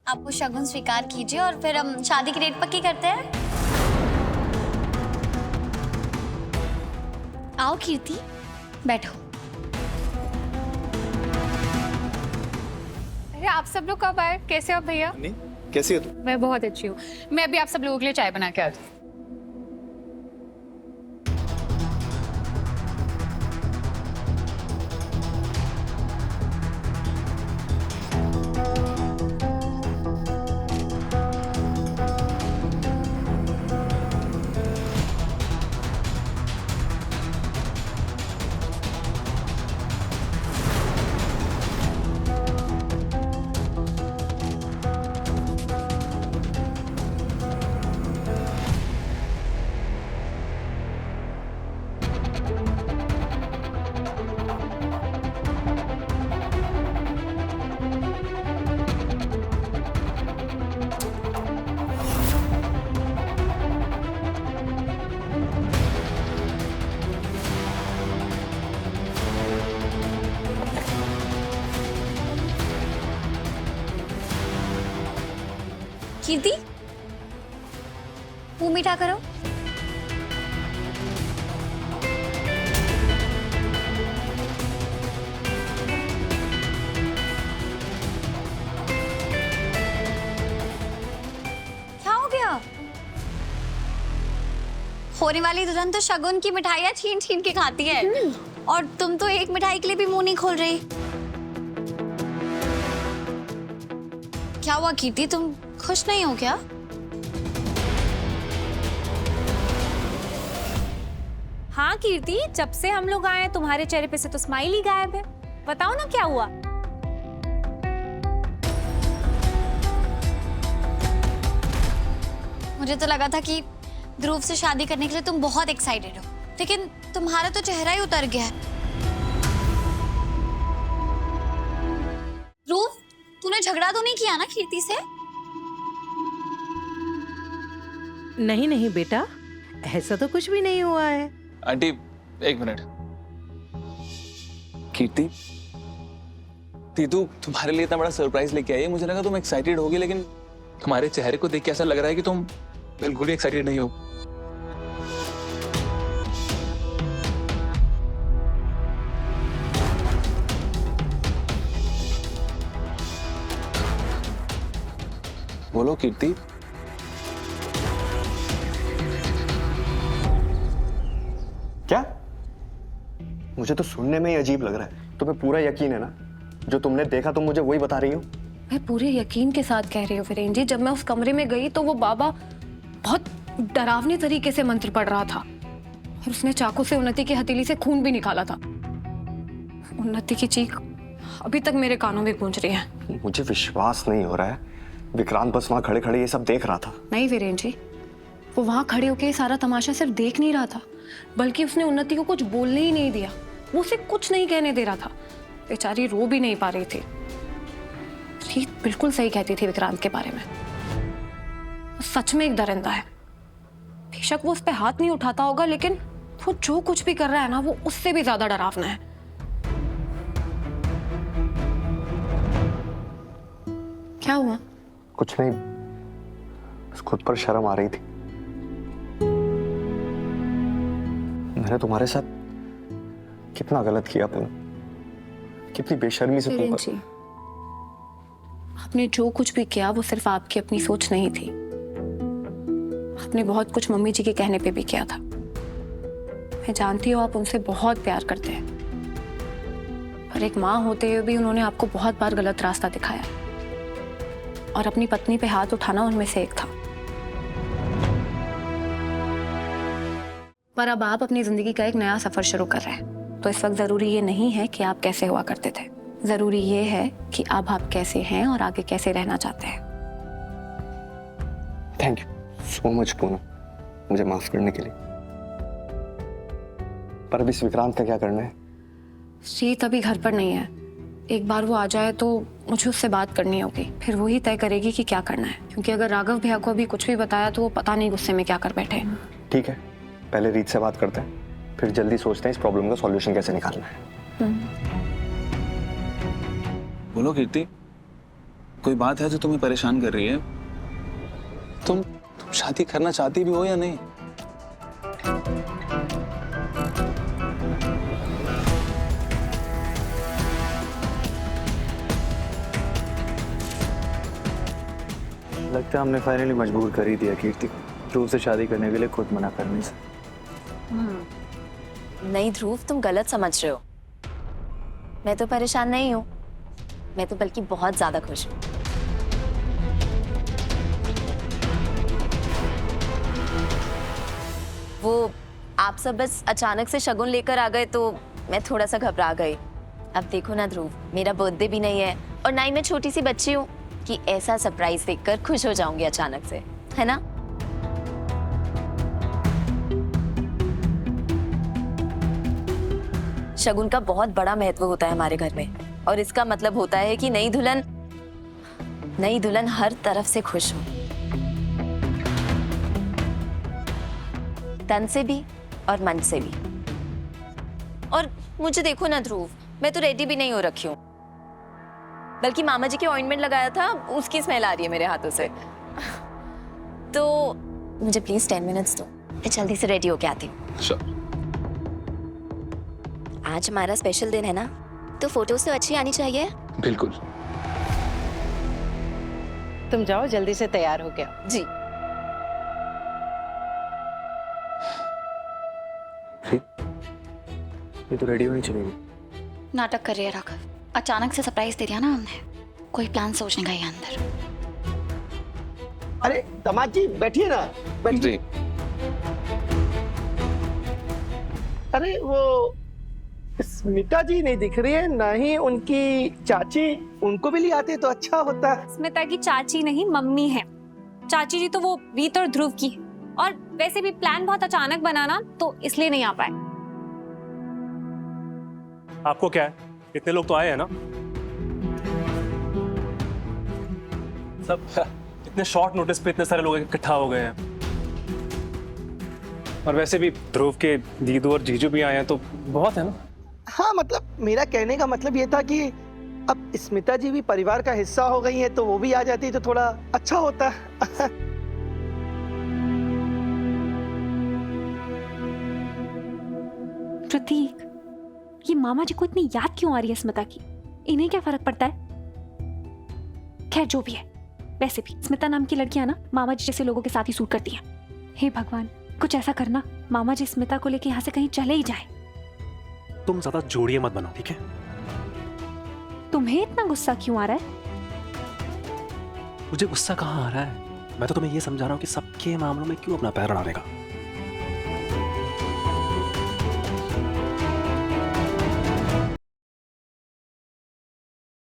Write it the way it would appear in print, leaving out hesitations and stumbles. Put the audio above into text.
आप वो शगुन स्वीकार कीजिए और फिर हम शादी की डेट पक्की करते हैं। आओ कीर्ति, बैठो। अरे आप सब लोग कब आए? कैसे हो भैया? नहीं, कैसी है तू? मैं बहुत अच्छी हूँ। मैं अभी आप सब लोगों के लिए चाय बना के आती हूँ। कीर्ति, मुंह मीठा करो। क्या हो गया? होने वाली दुल्हन तो शगुन की मिठाइयाँ छीन छीन के खाती है और तुम तो एक मिठाई के लिए भी मुंह नहीं खोल रही। क्या हुआ कीर्ति, तुम खुश नहीं हो क्या? हाँ कीर्ति, जब से हम लोग आए तुम्हारे चेहरे पे से तो स्माइल ही गायब है। बताओ ना क्या हुआ? मुझे तो लगा था कि ध्रुव से शादी करने के लिए तुम बहुत एक्साइटेड हो, लेकिन तुम्हारा तो चेहरा ही उतर गया है। ध्रुव, तूने झगड़ा तो नहीं किया ना कीर्ति से? नहीं नहीं बेटा, ऐसा तो कुछ भी नहीं हुआ है। आंटी, एक मिनट। कीर्ति, तीतू तुम्हारे लिए इतना बड़ा सरप्राइज लेके आई है। मुझे लगा तुम एक्साइटेड होगी, लेकिन तुम्हारे चेहरे को देख के ऐसा लग रहा है कि तुम बिल्कुल भी एक्साइटेड नहीं हो। बोलो कीर्ति। क्या? मुझे तो सुनने में ही अजीब लग रहा है। तुम्हें पूरा यकीन है ना? जो तुमने देखा तुम मुझे वही बता रही हो? मैं पूरे यकीन के साथ कह रही हूँ वीरेन जी, जब मैं उस कमरे में गई तो वो बाबा बहुत डरावने तरीके से मंत्र पढ़ रहा था और उसने चाकू से उन्नति की हथेली से खून भी निकाला था। उन्नति की चीख अभी तक मेरे कानों में गूंज रही है। मुझे विश्वास नहीं हो रहा है। विक्रांत बस वहां खड़े खड़े ये सब देख रहा था। नहीं वीरेन जी, वो वहां खड़े होके सारा तमाशा सिर्फ देख नहीं रहा था, बल्कि उसने उन्नति को कुछ बोलने ही नहीं दिया। वो उसे कुछ नहीं कहने दे रहा था। बेचारी रो भी नहीं पा रही थी। रीत बिल्कुल सही कहती थी विक्रांत के बारे में। वो सच में एक दरिंदा है। बेशक वो उस पर हाथ नहीं उठाता होगा, लेकिन वो जो कुछ भी कर रहा है ना, वो उससे भी ज्यादा डरावना है। क्या हुआ? कुछ नहीं, बस खुद पर शर्म आ रही थी। मैंने तुम्हारे साथ कितना गलत किया पूनम, कितनी बेशर्मी से तुम पर। आपने जो कुछ भी किया वो सिर्फ आपकी अपनी सोच नहीं थी। आपने बहुत कुछ मम्मी जी के कहने पे भी किया था। मैं जानती हूँ आप उनसे बहुत प्यार करते हैं, पर एक माँ होते हुए भी उन्होंने आपको बहुत बार गलत रास्ता दिखाया और अपनी पत्नी पे हाथ उठाना उनमें से एक था। पर अब आप अपनी जिंदगी का एक नया सफर शुरू कर रहे हैं, तो इस वक्त जरूरी ये नहीं है कि आप कैसे हुआ करते थे। जरूरी ये है कि अब आप कैसे हैं और आगे कैसे रहना चाहते हैं। Thank you so much Poonam, मुझे माफ करने के लिए। पर अभी इस विक्रांत का क्या करना है? शीत अभी घर पर नहीं है। एक बार वो आ जाए तो मुझे उससे बात करनी होगी, फिर वही तय करेगी कि क्या करना है। क्योंकि अगर राघव भैया को अभी कुछ भी बताया तो वो पता नहीं गुस्से में क्या कर बैठे। ठीक है, पहले रीत से बात करते हैं, फिर जल्दी सोचते हैं इस प्रॉब्लम का सॉल्यूशन कैसे निकालना है। बोलो कीर्ति, कोई बात है जो तुम्हें परेशान कर रही है? तुम शादी करना चाहती भी हो या नहीं? लगता है हमने फाइनली मजबूर कर ही दिया कीर्ति को ध्रुव से शादी करने के लिए, खुद मना करने से। नहीं ध्रुव, तुम गलत समझ रहे हो। मैं तो परेशान नहीं हूँ, मैं तो बल्कि बहुत ज्यादा खुश हूँ। वो आप सब बस अचानक से शगुन लेकर आ गए तो मैं थोड़ा सा घबरा गई। अब देखो ना ध्रुव, मेरा बर्थडे भी नहीं है और ना ही मैं छोटी सी बच्ची हूँ कि ऐसा सरप्राइज देखकर खुश हो जाऊंगी अचानक से, है ना? शगुन का बहुत बड़ा महत्व होता है हमारे घर में और इसका मतलब होता है कि नई दुल्हन हर तरफ से खुश हो, तन से भी और मन से भी। और मुझे देखो ना ध्रुव, मैं तो रेडी भी नहीं हो रखी हूँ, बल्कि मामा जी के ऑइंटमेंट लगाया था, उसकी स्मेल आ रही है मेरे हाथों से। तो मुझे प्लीज 10 मिनट्स दो, मैं जल्दी से रेडी होके आती हूँ। Sure. आज हमारा स्पेशल दिन है ना, तो फोटोज तो अच्छी आनी चाहिए। बिल्कुल। तुम जाओ जल्दी से तैयार हो गया। जी। ये तो रेडी होनी चाहिए। नाटक कर रही है राघव, अचानक से सरप्राइज दे दिया ना हमने, कोई प्लान सोचने का ही अंदर। अरे दामाद जी बैठिए ना, बैठिए। जी। अरे वो स्मिता जी नहीं दिख रही है, ना ही उनकी चाची, उनको भी ले आते तो अच्छा होता। स्मिता की चाची नहीं, मम्मी है। चाची जी तो वो रीत और ध्रुव की, और वैसे भी प्लान बहुत अचानक बना ना, तो इसलिए नहीं आ पाए। आपको क्या है, इतने लोग तो आए हैं ना। सब इतने शॉर्ट नोटिस पे इतने सारे लोग इकट्ठा हो गए हैं, और वैसे भी ध्रुव के दीदू और जीजू भी आए हैं तो बहुत है ना। हाँ मतलब मेरा कहने का मतलब ये था कि अब स्मिता जी भी परिवार का हिस्सा हो गई है, तो वो भी आ जाती तो थोड़ा अच्छा होता। प्रतीक, ये मामा जी को इतनी याद क्यों आ रही है स्मिता की? इन्हें क्या फर्क पड़ता है? खैर जो भी है, वैसे भी स्मिता नाम की लड़कियां ना मामा जी जैसे लोगों के साथ ही सूट करती हैं। हे भगवान, कुछ ऐसा करना मामा जी स्मिता को लेके यहाँ से कहीं चले ही जाए। तुम ज्यादा जोड़िए मत बनो, ठीक है? तुम्हें इतना गुस्सा क्यों आ रहा है? मुझे गुस्सा कहाँ आ रहा है? मैं तो तुम्हें ये समझा रहा हूँ कि सबके मामलों में क्यों अपना पैर अड़ा देगा।